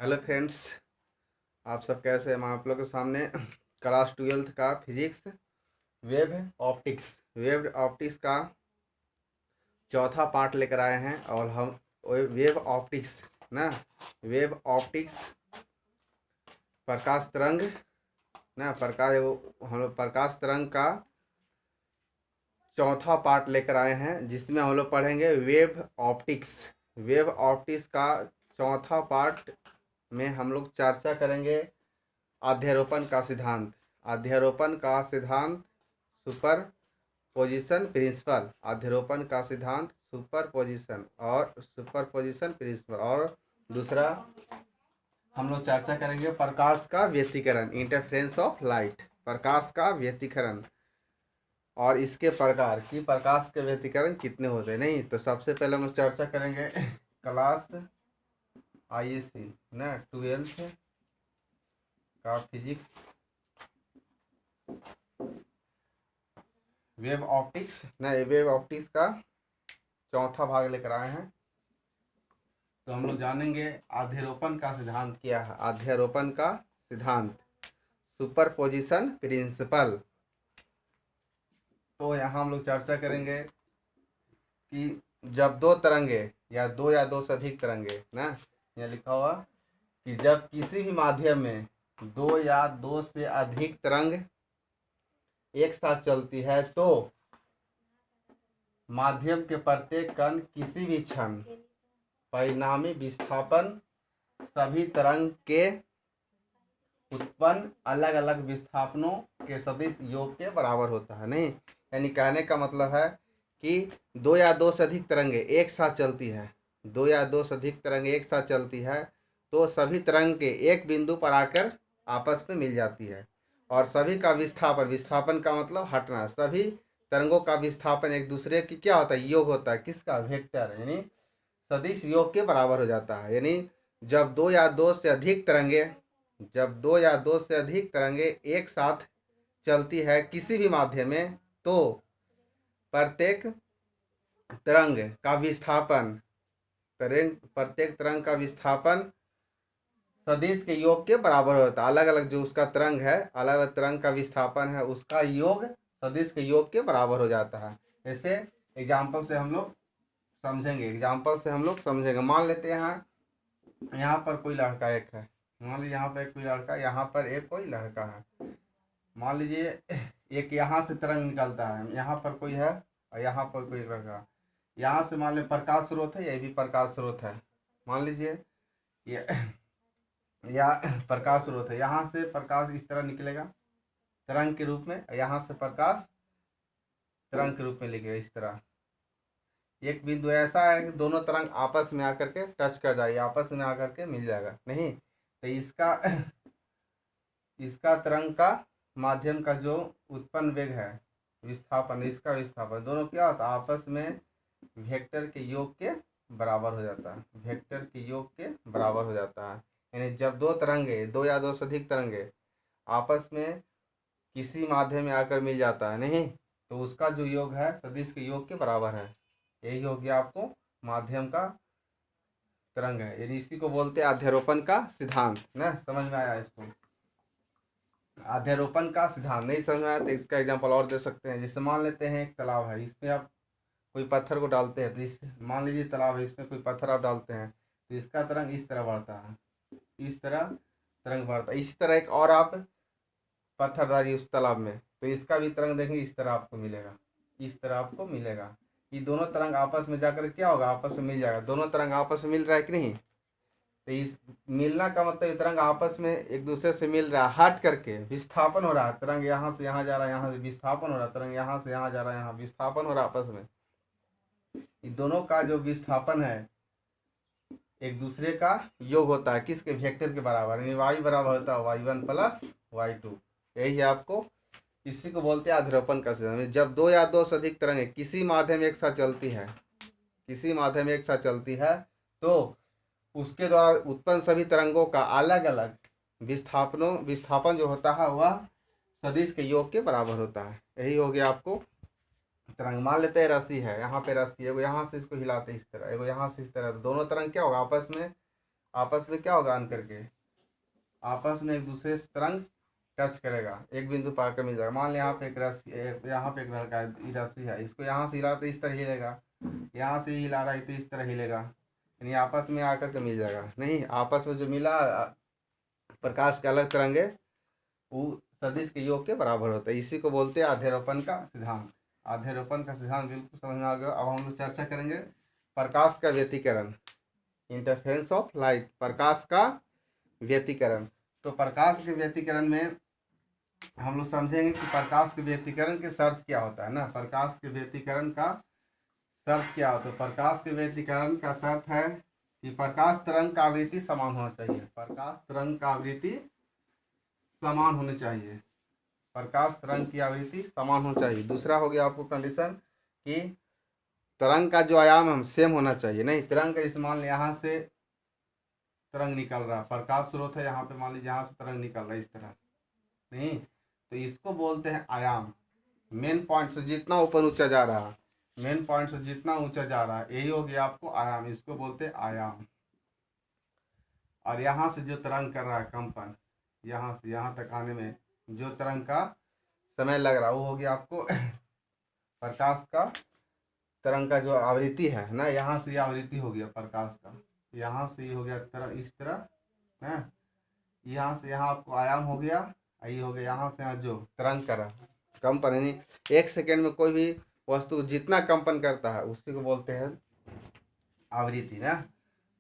Hello friends. आप सब कैसे हैं? मैं आप लोग के सामने क्लास 12th का फिजिक्स वेव ऑप्टिक्स का चौथा पार्ट लेकर आए हैं। और हम वेव ऑप्टिक्स ना वेव ऑप्टिक्स प्रकाश तरंग हम लोग प्रकाश तरंग का चौथा पार्ट लेकर आए हैं, जिसमें हम लोग पढ़ेंगे वेव ऑप्टिक्स का चौथा पार्ट में हम लोग चर्चा करेंगे अध्यारोपण का सिद्धांत सुपर पोजिशन प्रिंसिपल। अध्यारोपण का सिद्धांत सुपर पोजिशन प्रिंसिपल। और दूसरा हम लोग चर्चा करेंगे प्रकाश का व्यतिकरण, इंटरफेरेंस ऑफ लाइट, प्रकाश का व्यतिकरण और इसके प्रकार कि प्रकाश के व्यतिकरण कितने होते हैं। नहीं तो सबसे पहले हम लोग चर्चा करेंगे क्लास ISC ना 12th का फिजिक्स वेव ऑप्टिक्स का चौथा भाग लेकर आए हैं। तो हम लोग जानेंगे अध्यारोपण का सिद्धांत क्या है। अध्यारोपण का सिद्धांत सुपरपोजिशन प्रिंसिपल। तो यहाँ हम लोग चर्चा करेंगे कि जब दो तरंगे या दो से अधिक तरंगे ना, यहाँ लिखा हुआ कि जब किसी भी माध्यम में दो से अधिक तरंग एक साथ चलती है तो माध्यम के प्रत्येक कण किसी भी क्षण परिणामी विस्थापन सभी तरंग के उत्पन्न अलग अलग विस्थापनों के सदिश योग के बराबर होता है। नहीं यानी कहने का मतलब है कि दो से अधिक तरंगे एक साथ चलती है तो सभी तरंग के एक बिंदु पर आकर आपस में मिल जाती है और सभी का विस्थापन का मतलब हटना, सभी तरंगों का विस्थापन एक दूसरे की क्या होता है, योग होता है। किसका? वेक्टर, यानी सदिश योग के बराबर हो जाता है। यानी जब दो से अधिक तरंगे एक साथ चलती है किसी भी माध्यम में तो प्रत्येक तरंग का विस्थापन सदिश के योग के बराबर होता है। अलग अलग जो उसका तरंग है, अलग अलग तरंग का विस्थापन है, उसका योग सदिश के योग के बराबर हो जाता है। ऐसे एग्जाम्पल से हम लोग समझेंगे। मान लेते हैं यहाँ पर कोई लड़का एक है, मान लीजिए यहाँ पर कोई लड़का, यहाँ पर एक कोई लड़का है। मान लीजिए एक यहाँ से तरंग निकलता है, यहाँ पर कोई है और यहाँ पर कोई लड़का। यहाँ से मान लीजिए प्रकाश स्रोत है, ये भी प्रकाश स्रोत है। मान लीजिए ये या प्रकाश स्रोत है, यहाँ से प्रकाश इस तरह निकलेगा तरंग के रूप में, यहाँ से प्रकाश तरंग के रूप में निकलेगा इस तरह। एक बिंदु ऐसा है कि दोनों तरंग आपस में आकर के टच कर जाएगी, आपस में आकर के मिल जाएगा। नहीं तो इसका तरंग का माध्यम का जो उत्पन्न वेग है, इसका विस्थापन दोनों क्या होता है, आपस में वेक्टर के योग के बराबर हो जाता है। यानी जब दो या दो से अधिक तरंगे आपस में किसी माध्यम में आकर मिल जाता है, नहीं तो उसका जो योग है सदिश के योग के बराबर है। यही हो गया आपको माध्यम का तरंग है। यानी इसी को बोलते हैं अध्यारोपण का सिद्धांत ना। समझ में आया? इसको अध्यारोपण का सिद्धांत नहीं समझ में आया तो इसका एग्जांपल और दे सकते हैं। जैसे मान लेते हैं एक तालाब है, इसमें आप कोई पत्थर को डालते हैं तो मान लीजिए तालाब है, इसमें कोई पत्थर आप डालते हैं तो इसका तरंग इस तरह बढ़ता है, इस तरह तरंग बढ़ता है। इसी तरह एक और आप पत्थर डालिए उस तालाब में तो इसका भी तरंग देखेंगे इस तरह आपको मिलेगा। ये दोनों तरंग आपस में जाकर क्या होगा, आपस में मिल जाएगा। दोनों तरंग आपस में मिल रहा है कि नहीं? तो इस मिलना का मतलब ये तरंग आपस में एक दूसरे से मिल रहा है, हट करके विस्थापन हो रहा है। तरंग यहाँ से यहाँ जा रहा है, यहाँ से विस्थापन हो रहा है। तरंग यहाँ से यहाँ जा रहा है, यहाँ विस्थापन हो रहा है। आपस में ये दोनों का जो विस्थापन है एक दूसरे का योग होता है, किसके? वेक्टर के बराबर। यानी y बराबर होता है y1 प्लस y2। यही है आपको, इसी को बोलते हैं अध्यारोपण का सिद्धांत। जब दो या दो से अधिक तरंगें किसी माध्यम में एक साथ चलती है तो उसके द्वारा उत्पन्न सभी तरंगों का अलग अलग विस्थापन जो होता है वह सदिश के योग के बराबर होता है। यही हो गया आपको तरंग। मान लेते हैं रस्सी है, यहाँ पे रस्सी है, एगो यहाँ से इसको हिलाते इस तरह, एगो यहाँ से इस तरह, दोनों तरंग क्या होगा, आपस में आपस में क्या होगा अंतर के, आपस में एक दूसरे से तरंग टच करेगा, एक बिंदु पर आकर मिल जाएगा। मान लिया यहाँ पे एक रस्सी, यहाँ पे एक लड़का है, रस्सी है, इसको यहाँ से हिला तो इस तरह हिलेगा, यहाँ से हिला रहा है तो इस तरह हिलेगा, यानी आपस में आकर के मिल जाएगा। नहीं, आपस में जो मिला प्रकाश के अलग तरंगे वो सदिश के योग के बराबर होता है। इसी को बोलते हैं आध्यारोपण का सिद्धांत। आध्यारोपण का सिद्धांत बिल्कुल समझ में आ गया। अब हम लोग चर्चा करेंगे प्रकाश का व्यतिकरण, इंटरफेरेंस ऑफ लाइट, प्रकाश का व्यतिकरण। तो प्रकाश के व्यतिकरण में हम लोग समझेंगे कि प्रकाश के व्यतिकरण के शर्त क्या होता है ना। प्रकाश के व्यतिकरण का शर्त क्या होता है? प्रकाश के व्यतिकरण का शर्त है कि प्रकाश तरंग का आवृत्ति समान होना चाहिए। प्रकाश तरंग का आवृत्ति समान होनी चाहिए। प्रकाश तरंग की आवृत्ति समान होनी चाहिए। दूसरा हो गया आपको कंडीशन कि तरंग का जो आयाम है सेम होना चाहिए। नहीं, तरंग का इस्तेमाल यहाँ से तरंग निकल रहा, प्रकाश स्रोत है यहाँ पे, मान लीजिए यहाँ से तरंग निकल रहा है इस तरह, नहीं तो इसको बोलते हैं आयाम। मेन पॉइंट से जितना ऊपर ऊंचा जा रहा है, मेन पॉइंट से जितना ऊंचा जा रहा है, यही हो गया आपको आयाम, इसको बोलते हैं आयाम। और यहाँ से जो तरंग कर रहा है कंपन, यहाँ से यहाँ तक आने में जो तरंग का समय लग रहा है वो हो गया आपको प्रकाश का तरंग का जो आवृत्ति है ना, यहाँ से ये आवृत्ति हो गया प्रकाश का, यहाँ से ये हो गया तरंग इस तरह है, यहाँ से यहाँ आपको आयाम हो गया, ये हो गया यहाँ से यहाँ जो तरंग कर रहा कंपन, यानी एक सेकेंड में कोई भी वस्तु जितना कंपन करता है उसी को बोलते हैं आवृत्ति ना।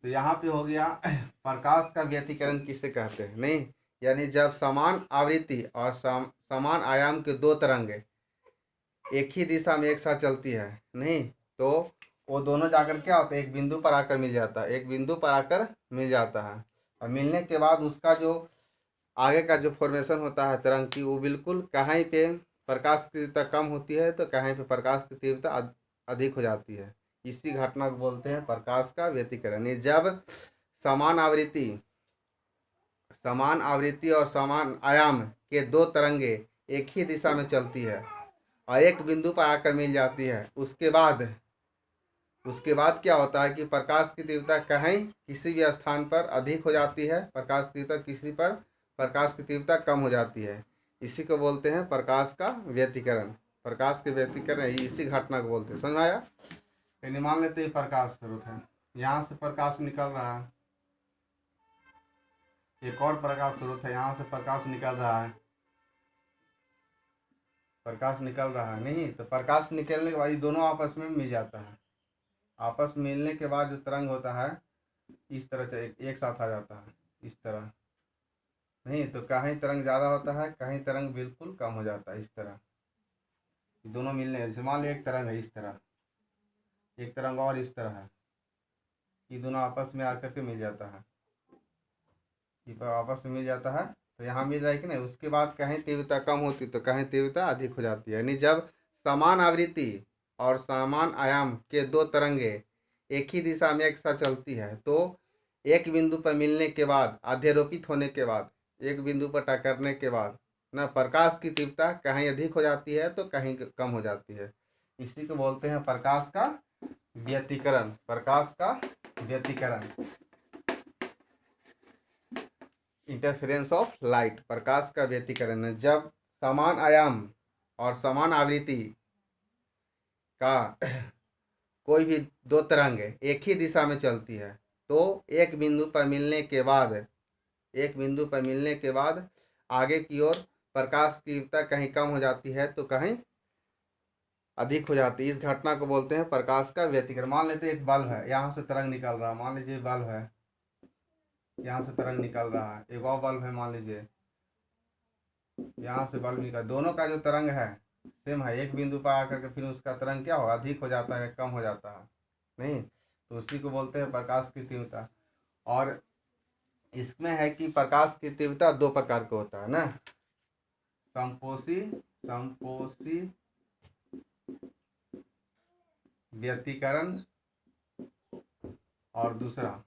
तो यहाँ पे हो गया प्रकाश का व्यतिकरण किसे कहते हैं, नहीं यानी जब समान आवृत्ति और समान आयाम के दो तरंगे एक ही दिशा में एक साथ चलती है, नहीं तो वो दोनों जाकर क्या होता है, एक बिंदु पर आकर मिल जाता है, एक बिंदु पर आकर मिल जाता है। और मिलने के बाद उसका जो आगे का जो फॉर्मेशन होता है तरंग की, वो बिल्कुल कहीं पे प्रकाश की तीव्रता कम होती है तो कहीं पे प्रकाश की तीव्रता अधिक हो जाती है। इसी घटना को बोलते हैं प्रकाश का व्यतिकरण। जब समान आवृत्ति और समान आयाम के दो तरंगे एक ही दिशा में चलती है और एक बिंदु पर आकर मिल जाती है, उसके बाद क्या होता है कि प्रकाश की तीव्रता कहीं किसी भी स्थान पर अधिक हो जाती है, प्रकाश की तीव्रता किसी पर प्रकाश की तीव्रता कम हो जाती है। इसी को बोलते हैं प्रकाश का व्यतिकरण। प्रकाश के व्यतिकरण इसी घटना को बोलते हैं। समझ आया? यानी मान लेते हैं प्रकाश स्रोत है, यहाँ से प्रकाश निकल रहा है, एक और प्रकाश स्रोत है, यहाँ से प्रकाश निकल रहा है, प्रकाश निकल रहा है, नहीं तो प्रकाश निकलने के बाद ये दोनों आपस में मिल जाता है। आपस में मिलने के बाद जो तरंग होता है इस तरह से एक साथ आ जाता है इस तरह, नहीं तो कहीं तरंग ज़्यादा होता है, कहीं तरंग बिल्कुल कम हो जाता है इस तरह। दोनों मिलने, जैसे मान लिया एक तरंग है इस तरह, एक तरंग और इस तरह है, ये दोनों आपस में आकर के मिल जाता है, ये आपस में मिल जाता है तो यहाँ मिल जाएगी ना। उसके बाद कहीं तीव्रता कम होती तो कहीं तीव्रता अधिक हो जाती है। यानी जब समान आवृत्ति और समान आयाम के दो तरंगे एक ही दिशा में एक साथ चलती है तो एक बिंदु पर मिलने के बाद, अध्यारोपित होने के बाद, एक बिंदु पर टकरने के बाद ना प्रकाश की तीव्रता कहीं अधिक हो जाती है तो कहीं कम हो जाती है। इसी को बोलते हैं प्रकाश का व्यतिकरण। प्रकाश का व्यतिकरण, इंटरफेरेंस ऑफ लाइट, प्रकाश का व्यतिकरण है। जब समान आयाम और समान आवृत्ति का कोई भी दो तरंगे एक ही दिशा में चलती है तो एक बिंदु पर मिलने के बाद आगे की ओर प्रकाश की तीव्रता कहीं कम हो जाती है तो कहीं अधिक हो जाती है। इस घटना को बोलते हैं प्रकाश का व्यतिकरण। मान लेते हैं एक बल्ब है, यहाँ से तरंग निकल रहा है, मान लीजिए बल्ब है, यहाँ से तरंग निकल रहा है, एक और बल्ब है, मान लीजिए यहाँ से बल्ब निकल, दोनों का जो तरंग है सेम है, एक बिंदु पर आकर के फिर उसका तरंग क्या होगा, अधिक हो जाता है, कम हो जाता है, नहीं तो उसी को बोलते हैं प्रकाश की तीव्रता। और इसमें है कि प्रकाश की तीव्रता दो प्रकार का होता है ना, संपोषी व्यतिकरण और दूसरा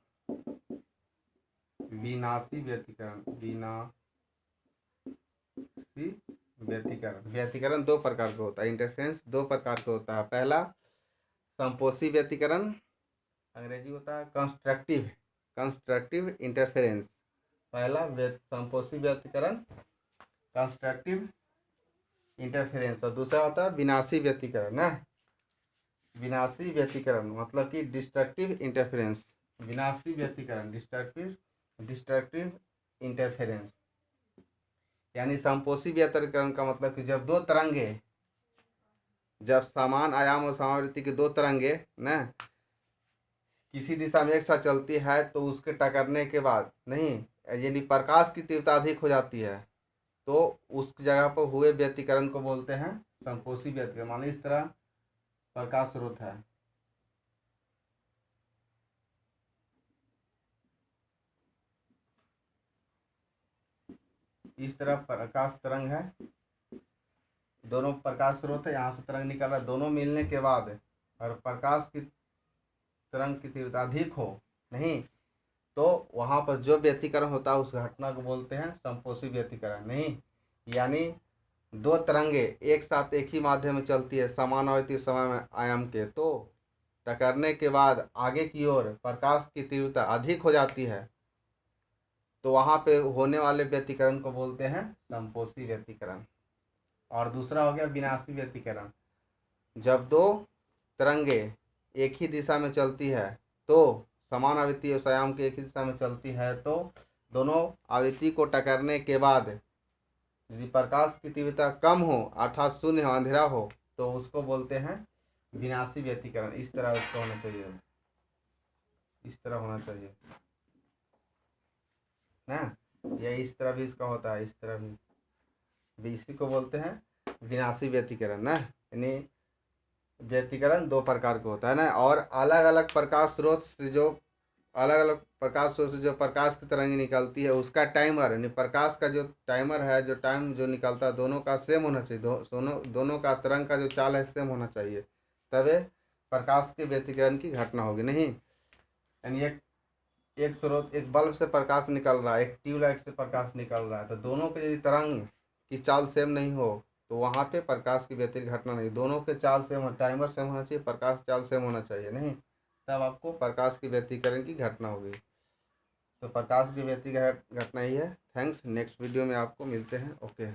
विनाशी व्यतिकरण। व्यतिकरण दो प्रकार का होता है, इंटरफेरेंस दो प्रकार का होता है। पहला संपोषी व्यतिकरण, अंग्रेजी होता है कंस्ट्रक्टिव कंस्ट्रक्टिव इंटरफेरेंस, पहला संपोषी व्यतिकरण कंस्ट्रक्टिव इंटरफेरेंस, और दूसरा होता है विनाशी व्यतिकरण ना। विनाशी व्यतिकरण मतलब कि डिस्ट्रक्टिव इंटरफेरेंस, विनाशी व्यतिकरण डिस्ट्रक्टिव इंटरफेरेंस। यानी संपोषी व्यतिकरण का मतलब कि जब दो तरंगे, जब समान आयाम और समावृत्ति की दो तरंगे ना किसी दिशा में एक साथ चलती है तो उसके टकरने के बाद नहीं, यानी प्रकाश की तीव्रता अधिक हो जाती है तो उस जगह पर हुए व्यतिकरण को बोलते हैं संपोषी व्यतिकरण। मान लीजिए इस तरह प्रकाश स्रोत है, इस तरह प्रकाश तरंग है, दोनों प्रकाश स्रोत है, यहाँ से तरंग निकल रहा है, दोनों मिलने के बाद और प्रकाश की तरंग की तीव्रता अधिक हो नहीं तो वहाँ पर जो व्यतिकरण होता है उस घटना को बोलते हैं संपोषी व्यतिकरण नहीं। यानी दो तरंगे एक साथ एक ही माध्यम में चलती है समान आवर्ती समय में आयाम के, तो टकरने के बाद आगे की ओर प्रकाश की तीव्रता अधिक हो जाती है तो वहाँ पे होने वाले व्यतिकरण को बोलते हैं संपोषी व्यतिकरण। और दूसरा हो गया विनाशी व्यतिकरण, जब दो तरंगे एक ही दिशा में चलती है तो समान आवृत्ति उस आयाम की एक ही दिशा में चलती है तो दोनों आवृत्ति को टकरने के बाद यदि प्रकाश की तीव्रता कम हो अर्थात शून्य हो, अंधेरा हो, तो उसको बोलते हैं विनाशी व्यतिकरण। इस तरह उसको होना चाहिए, इस तरह होना चाहिए ना, या इस तरह भी इसका होता है, इस तरह भी इसी को बोलते हैं विनाशी व्यतिकरण ना। यानी व्यतिकरण दो प्रकार का होता है ना, और अलग अलग प्रकाश स्रोत से जो प्रकाश की तरंग निकलती है उसका टाइमर, यानी प्रकाश का जो टाइमर है, जो टाइम जो निकलता है दोनों का सेम होना चाहिए, दोनों का तरंग का जो चाल है सेम होना चाहिए, तभी प्रकाश के व्यतिकरण की घटना होगी नहीं। यानी एक स्रोत, एक बल्ब से प्रकाश निकल रहा है, एक ट्यूबलाइट से प्रकाश निकल रहा है, तो दोनों के यदि तरंग की चाल सेम नहीं हो तो वहाँ पे प्रकाश की व्यतिकरण घटना नहीं, दोनों के चाल सेम, टाइमर सेम होना चाहिए, प्रकाश चाल सेम होना चाहिए नहीं, तब आपको प्रकाश की व्यतिकरण की घटना होगी। तो प्रकाश की व्यतिकरण घटना ही है। थैंक्स, नेक्स्ट वीडियो में आपको मिलते हैं। ओके।